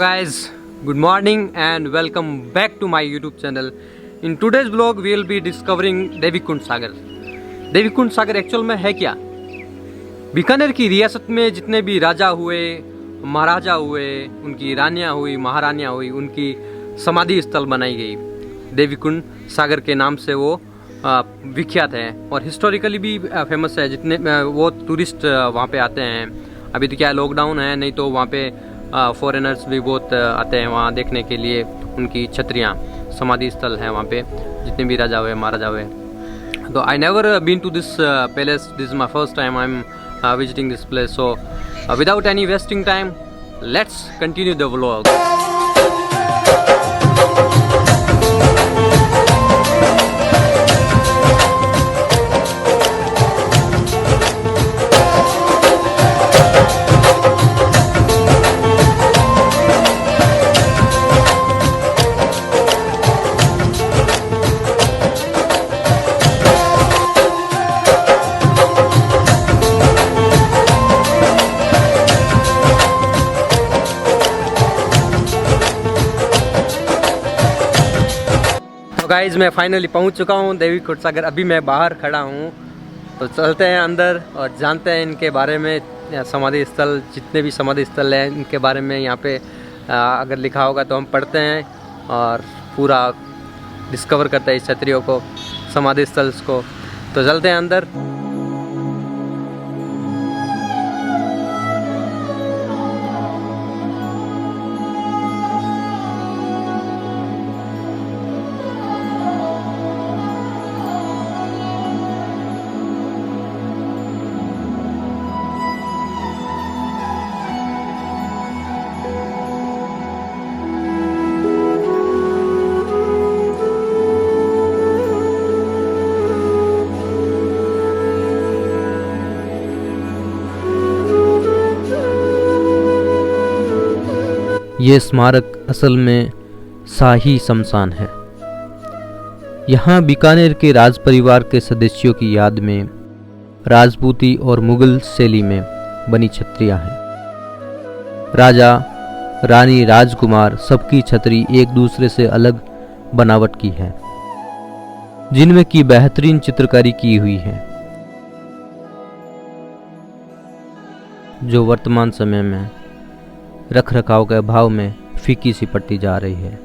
guys, good morning and welcome back to my YouTube channel. In today's vlog we will be discovering Devikund Sagar. Devikund Sagar actual में है क्या? बीकानेर की रियासत में जितने भी राजा हुए, महाराजा हुए, उनकी रानियाँ हुई, महारानियाँ हुई, उनकी समाधि स्थल बनाई गई. देवीकुंड सागर के नाम से वो विख्यात है और हिस्टोरिकली भी फेमस है. जितने वो टूरिस्ट वहाँ पे आते हैं. अभी तो क्या लॉकडाउन है, नहीं तो वहाँ पे फॉरेनर्स भी बहुत आते हैं वहाँ देखने के लिए. उनकी छतरियाँ समाधि स्थल हैं वहाँ पे, जितने भी राजा हुए, महाराजा हुए. तो I never been to this palace. This is my first time I am visiting this place. So without any wasting time let's continue the vlog. Guys मैं फाइनली पहुंच चुका हूं देवीकुंड सागर. अभी मैं बाहर खड़ा हूं, तो चलते हैं अंदर और जानते हैं इनके बारे में. समाधि स्थल, जितने भी समाधि स्थल हैं इनके बारे में यहाँ पे अगर लिखा होगा तो हम पढ़ते हैं और पूरा डिस्कवर करते हैं इस छतरियों को, समाधि स्थल को. तो चलते हैं अंदर. ये स्मारक असल में शाही शमशान है. यहाँ बीकानेर के राज परिवार के सदस्यों की याद में राजपूती और मुगल शैली में बनी छतरियाँ हैं. राजा, रानी, राजकुमार सबकी छतरी एक दूसरे से अलग बनावट की है, जिनमें की बेहतरीन चित्रकारी की हुई है, जो वर्तमान समय में रख रखाव के अभाव में फीकी सी पड़ती जा रही है.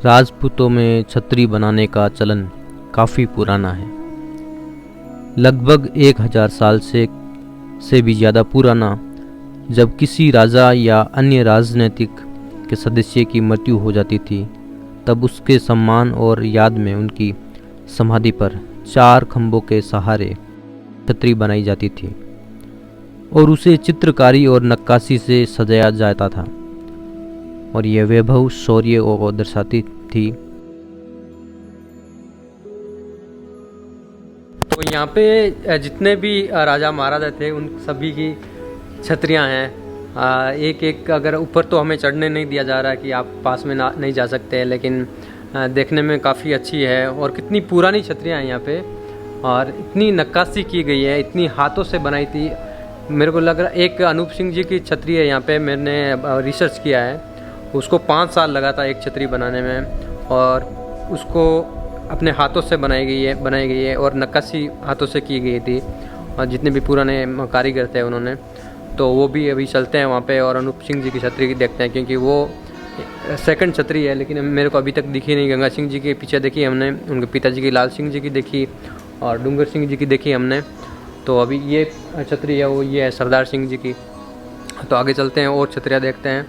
राजपूतों में छतरी बनाने का चलन काफी पुराना है, लगभग 1000 साल से भी ज्यादा पुराना. जब किसी राजा या अन्य राजनीतिक के सदस्य की मृत्यु हो जाती थी, तब उसके सम्मान और याद में उनकी समाधि पर 4 खंभों के सहारे छतरी बनाई जाती थी और उसे चित्रकारी और नक्काशी से सजाया जाता था और यह वैभव, शौर्य को दर्शाती थी. तो यहाँ पे जितने भी राजा महाराजा थे उन सभी की छतरियाँ हैं. एक एक, अगर ऊपर तो हमें चढ़ने नहीं दिया जा रहा कि आप पास में नहीं जा सकते, लेकिन देखने में काफ़ी अच्छी है. और कितनी पुरानी छतरियाँ हैं यहाँ पे और इतनी नक्काशी की गई है, इतनी हाथों से बनाई थी. मेरे को लग रहा एक अनूप सिंह जी की छतरी है यहाँ पे, मैंने रिसर्च किया है. उसको 5 साल लगा था एक छतरी बनाने में और उसको अपने हाथों से बनाई गई है और नक्काशी हाथों से की गई थी. और जितने भी पुराने कारीगर थे उन्होंने, तो वो भी अभी चलते हैं वहाँ पे और अनूप सिंह जी की छतरी की देखते हैं, क्योंकि वो सेकंड छतरी है. लेकिन मेरे को अभी तक दिखी नहीं. गंगा सिंह जी के पीछे देखी हमने, उनके पिताजी की लाल सिंह जी की देखी और डूंगर सिंह जी की देखी हमने. तो अभी ये छतरी है, वो ये है सरदार सिंह जी की. तो आगे चलते हैं और छतरियाँ देखते हैं.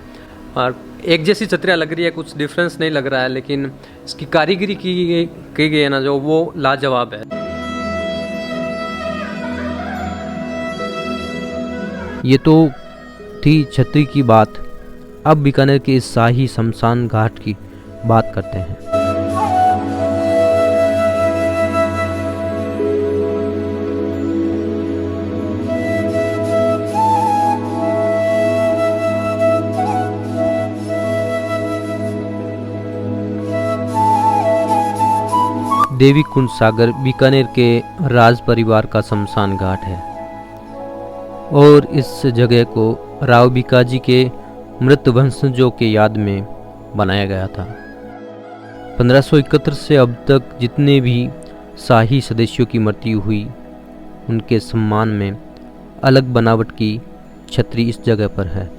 और एक जैसी छतरियाँ लग रही है, कुछ डिफरेंस नहीं लग रहा है, लेकिन इसकी कारीगरी की गई है ना, जो वो लाजवाब है. ये तो थी छतरी की बात. अब बीकानेर के इस शाही शमशान घाट की बात करते हैं. देवी कुंड सागर बीकानेर के राज परिवार का शमशान घाट है और इस जगह को राव बीकाजी के मृत वंशजों के याद में बनाया गया था। 1571 से अब तक जितने भी शाही सदस्यों की मृत्यु हुई उनके सम्मान में अलग बनावट की छतरी इस जगह पर है।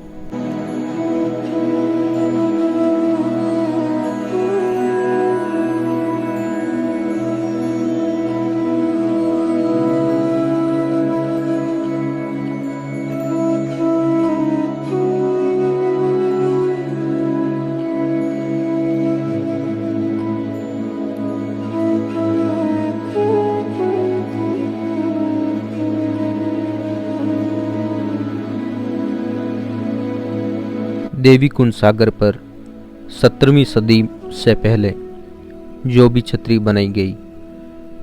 देवी कुंड सागर पर 17वीं सदी से पहले जो भी छतरी बनाई गई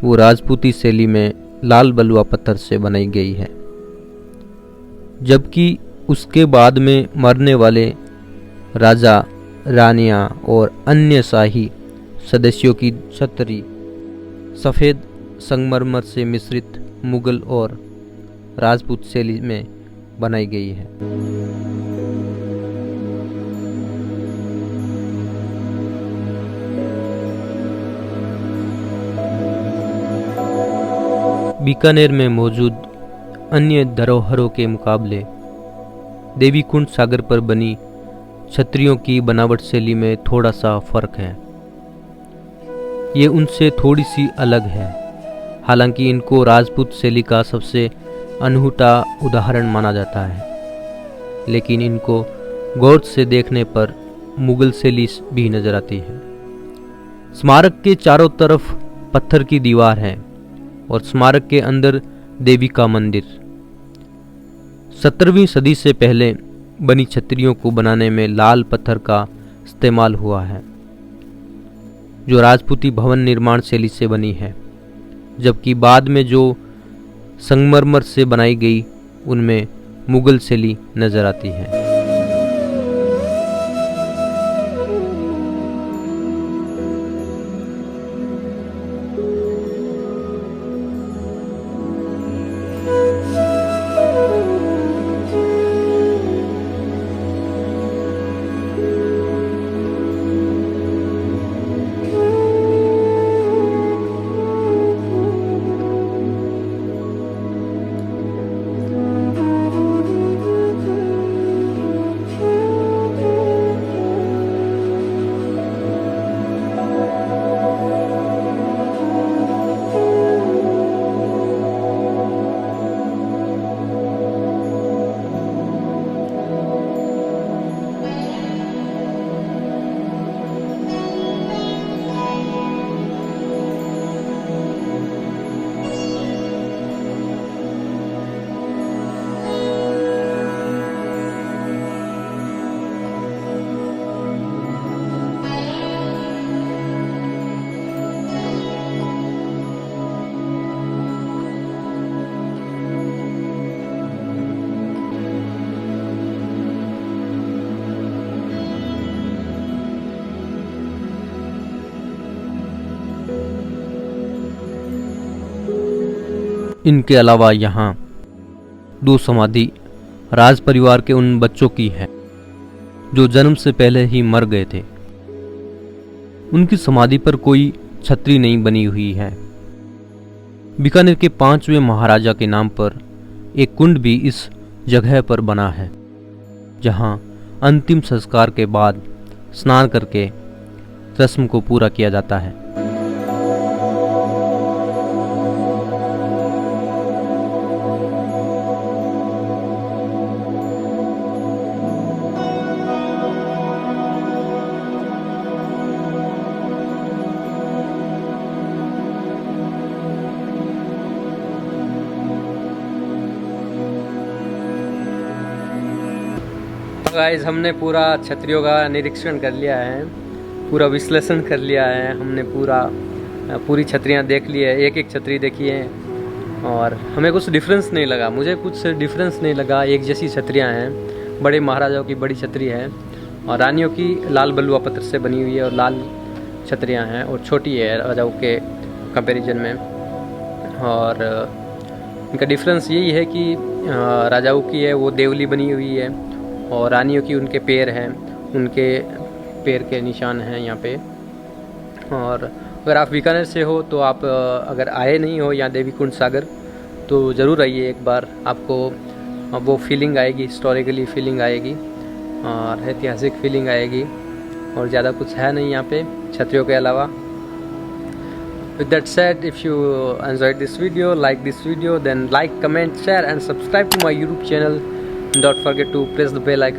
वो राजपूती शैली में लाल बलुआ पत्थर से बनाई गई है, जबकि उसके बाद में मरने वाले राजा रानियां और अन्य शाही सदस्यों की छतरी सफ़ेद संगमरमर से मिश्रित मुगल और राजपूत शैली में बनाई गई है। बीकानेर में मौजूद अन्य धरोहरों के मुकाबले देवी कुंड सागर पर बनी छतरियों की बनावट शैली में थोड़ा सा फर्क है। ये उनसे थोड़ी सी अलग है, हालांकि इनको राजपूत शैली का सबसे अनूठा उदाहरण माना जाता है, लेकिन इनको गौर से देखने पर मुगल शैली भी नजर आती है। स्मारक के चारों तरफ पत्थर की दीवार है और स्मारक के अंदर देवी का मंदिर। 17वीं सदी से पहले बनी छतरियों को बनाने में लाल पत्थर का इस्तेमाल हुआ है, जो राजपूती भवन निर्माण शैली से बनी है, जबकि बाद में जो संगमरमर से बनाई गई उनमें मुगल शैली नजर आती है। इनके अलावा यहाँ 2 समाधि राज परिवार के उन बच्चों की है जो जन्म से पहले ही मर गए थे। उनकी समाधि पर कोई छतरी नहीं बनी हुई है। बीकानेर के 5वें महाराजा के नाम पर एक कुंड भी इस जगह पर बना है, जहाँ अंतिम संस्कार के बाद स्नान करके रस्म को पूरा किया जाता है। गाइस, हमने पूरा छतरियों का निरीक्षण कर लिया है, पूरा विश्लेषण कर लिया है। हमने पूरी छतरियाँ देख ली है, एक एक छतरी देखी है और हमें कुछ डिफरेंस नहीं लगा। मुझे कुछ डिफरेंस नहीं लगा। एक जैसी छतरियाँ हैं, बड़े महाराजाओं की बड़ी छतरी है और रानियों की लाल बलुआ पत्थर से बनी हुई है और लाल छतरियाँ हैं, और छोटी है राजाओं के कंपैरिजन में। और इनका डिफरेंस यही है कि राजाओं की है वो देवली बनी हुई है और रानियों की उनके पैर हैं, उनके पैर के निशान हैं यहाँ पे। और अगर आप बीकानेर से हो तो आप अगर आए नहीं हो यहाँ देवी कुंड सागर तो ज़रूर आइए एक बार, आपको वो फीलिंग आएगी, हिस्टोरिकली फीलिंग आएगी और ऐतिहासिक फीलिंग आएगी। और ज़्यादा कुछ है नहीं यहाँ पे छतरियों के अलावा। With that said, if you enjoyed this video, like this video, then like, comment, share and subscribe to my YouTube channel. Don't forget to press the bell icon.